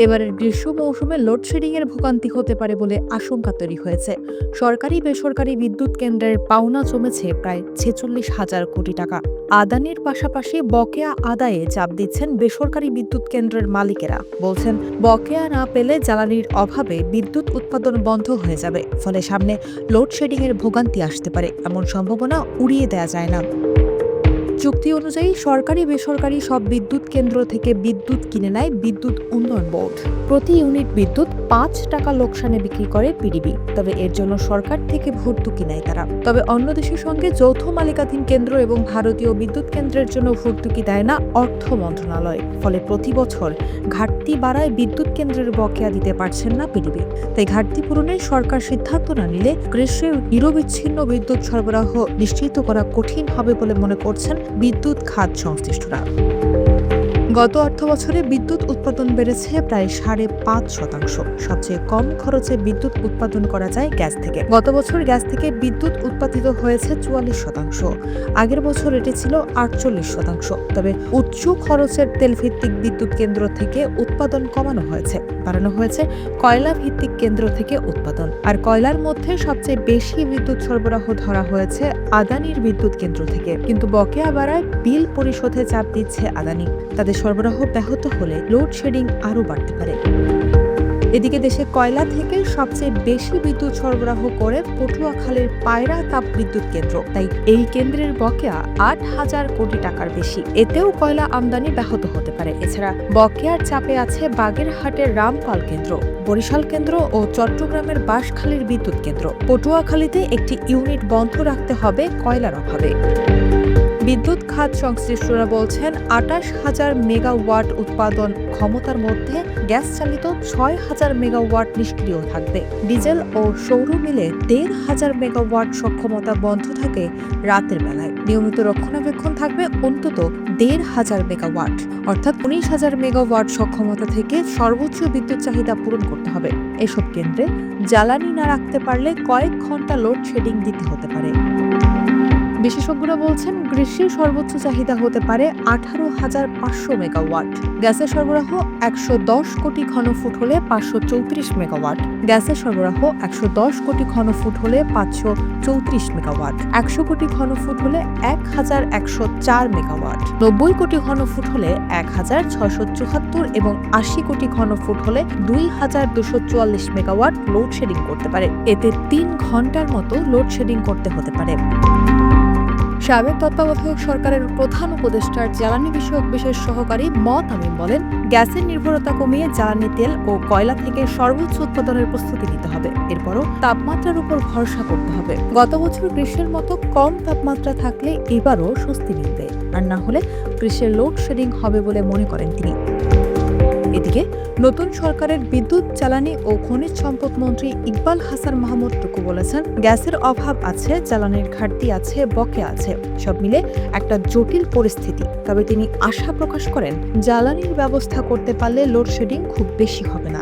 এবারের গ্রীষ্ম মৌসুমে লোডশেডিং এর ভোগান্তি হতে পারে বলে আশঙ্কা তৈরি হয়েছে। সরকারি বেসরকারি বিদ্যুৎ কেন্দ্রের পাওনা জমেছে প্রায় 46,000 কোটি টাকা। আদানির পাশাপাশি বকেয়া আদায়ে চাপ দিচ্ছেন বেসরকারি বিদ্যুৎ কেন্দ্রের মালিকেরা। বলছেন, বকেয়া না পেলে জ্বালানির অভাবে বিদ্যুৎ উৎপাদন বন্ধ হয়ে যাবে, ফলে সামনে লোডশেডিং এর ভোগান্তি আসতে পারে, এমন সম্ভাবনা উড়িয়ে দেওয়া যায় না। চুক্তি অনুযায়ী সরকারি বেসরকারি সব বিদ্যুৎ কেন্দ্র থেকে বিদ্যুৎ কিনে নেয় বিদ্যুৎ উন্নয়ন বোর্ড। প্রতি ইউনিট বিদ্যুৎ 5 টাকা লোকসানে বিক্রি করে পিডিবি। তবে এর জন্য সরকার থেকে ভর্তুকি নেয় তারা। তবে অন্য দেশের সঙ্গে যৌথ মালিকাধীন কেন্দ্র এবং ভারতীয় বিদ্যুৎ কেন্দ্রের জন্য ভর্তুকি দেয় না অর্থ মন্ত্রণালয়। ফলে প্রতি বছর ঘাটতি বাড়ায় বিদ্যুৎ কেন্দ্রের বকেয়া দিতে পারছেন না পিডিবি। তাই ঘাটতি পূরণে সরকার সিদ্ধান্ত না নিলে গ্রীষ্মে নিরবিচ্ছিন্ন বিদ্যুৎ সরবরাহ নিশ্চিত করা কঠিন হবে বলে মনে করছেন বিদ্যুৎ খাত সংশ্লিষ্টরা। গত অর্থবছরে বিদ্যুৎ উৎপাদন বেড়েছে প্রায় 5.5%। সবচেয়ে কম খরচে বিদ্যুৎ উৎপাদন করা যায় গ্যাস থেকে। গত বছর গ্যাস থেকে বিদ্যুৎ উৎপাদিত হয়েছে 44%। আগের বছর এটি ছিল 48%। তবে উচ্চ খরচের তেল ভিত্তিক বিদ্যুৎ কেন্দ্র থেকে উৎপাদন কমানো হয়েছে, বাড়ানো হয়েছে কয়লা ভিত্তিক কেন্দ্র থেকে উৎপাদন। আর কয়লার মধ্যে সবচেয়ে বেশি বিদ্যুৎ সরবরাহ ধরা হয়েছে আদানির বিদ্যুৎ কেন্দ্র থেকে। কিন্তু বকেয়া বাড়ায় বিল পরিশোধে চাপ দিচ্ছে আদানি। তাদের সরবরাহ ব্যাহত হলে লোডশেডিং আরও বাড়তে পারে। এদিকে দেশে কয়লা থেকে সবচেয়ে বেশি বিদ্যুৎ সরবরাহ করে পটুয়াখালীর পায়রা তাপ বিদ্যুৎ কেন্দ্র। তাই এই কেন্দ্রের বকেয়া 8,000 কোটি টাকার বেশি। এতেও কয়লা আমদানি ব্যাহত হতে পারে। এছাড়া বকেয়ার চাপে আছে বাগেরহাটের রামপাল কেন্দ্র, বরিশাল কেন্দ্র ও চট্টগ্রামের বাঁশখালীর বিদ্যুৎ কেন্দ্র। পটুয়াখালীতে একটি ইউনিট বন্ধ রাখতে হবে কয়লার অভাবে। বিদ্যুৎ খাত সংশ্লিষ্টরা বলছেন, 28,000 মেগাওয়াট উৎপাদন ক্ষমতার মধ্যে গ্যাস চালিত 6,000 মেগাওয়াট নিষ্ক্রিয় থাকবে। ডিজেল ও সৌর মিলে 1,500 মেগাওয়াট সক্ষমতা বন্ধ থাকে রাতের বেলায়। নিয়মিত রক্ষণাবেক্ষণ থাকবে অন্তত 1,500 মেগাওয়াট, অর্থাৎ 19,000 মেগাওয়াট সক্ষমতা থেকে সর্বোচ্চ বিদ্যুৎ চাহিদা পূরণ করতে হবে। এসব কেন্দ্রে জ্বালানি না রাখতে পারলে কয়েক ঘন্টা লোডশেডিং দিতে হতে পারে। বিশেষজ্ঞরা বলছেন, গ্রীষ্মের সর্বোচ্চ চাহিদা হতে পারে 18,500 মেগাওয়াট। গ্যাসের সরবরাহ 110 কোটি ঘনফুট হলে 534 মেগাওয়াট। গ্যাসের সরবরাহ 110 কোটি ঘনফুট হলে 534 মেগাওয়াট। 100 কোটি ঘনফুট হলে 1,104 মেগাওয়াট। 90 কোটি ঘনফুট হলে 1,674 এবং 80 কোটি ঘনফুট হলে 2,244 মেগাওয়াট লোডশেডিং করতে পারে। এতে 3 ঘন্টার মতো লোডশেডিং করতে হতে পারে। সাবেক তত্ত্বাবধায়ক সরকারের প্রধান উপদেষ্টার জ্বালানি বিষয়ক বিশেষ সহকারী তামিম বলেন, গ্যাসের নির্ভরতা কমিয়ে জ্বালানি তেল ও কয়লা থেকে সর্বোচ্চ উৎপাদনের প্রস্তুতি নিতে হবে। এরপরও তাপমাত্রার উপর ভরসা করতে হবে। গত বছর গ্রীষ্মের মতো কম তাপমাত্রা থাকলে এবারও স্বস্তি মিলবে, আর না হলে গ্রীষ্মের লোডশেডিং হবে বলে মনে করেন তিনি। এদিকে নতুন সরকারের বিদ্যুৎ, জ্বালানি ও খনিজ সম্পদ মন্ত্রী ইকবাল হাসান মাহমুদ টুকু বলেছেন, গ্যাসের অভাব আছে, জ্বালানির ঘাটতি আছে, বকেয়া আছে, সব মিলে একটা জটিল পরিস্থিতি। তবে তিনি আশা প্রকাশ করেন, জ্বালানির ব্যবস্থা করতে পারলে লোডশেডিং খুব বেশি হবে না।